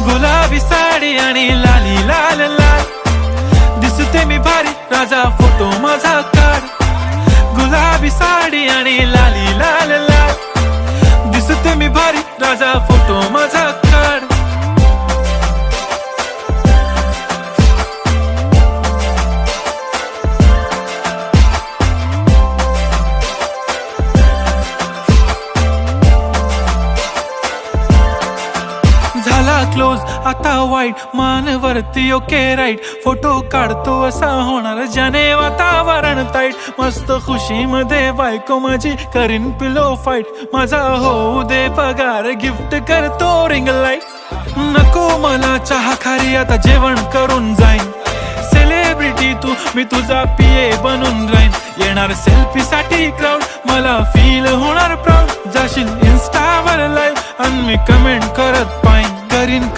गुलाबी साडी आणि लाली लाल लाल, दिसते मी भारी राजा फोटो माझा काढ. गुलाबी साडी आणि लाली लाल लाल, दिसते मी भारी राजा फोटो माझा काढ. झाला क्लोज आता वाईट, मानवरती ओके राईट, फोटो काढतो असा होणार ज्याने वातावरण ताईट. मस्त खुशी मध्ये बायको माझी करीन पिलो फाईट, माझा होऊ दे पगार गिफ्ट करतो रिंग लाईट. नको मला चहा खारी आता जेवण करून जाईन, सेलिब्रिटी तू मी तुझा पिये बनून राहीन. येणार सेल्फी साठी क्राऊड, मला फील होणार प्राऊड. जाशील इन्स्टावर लाईव्ह आणि मी कमेंट करत पाईन करीन.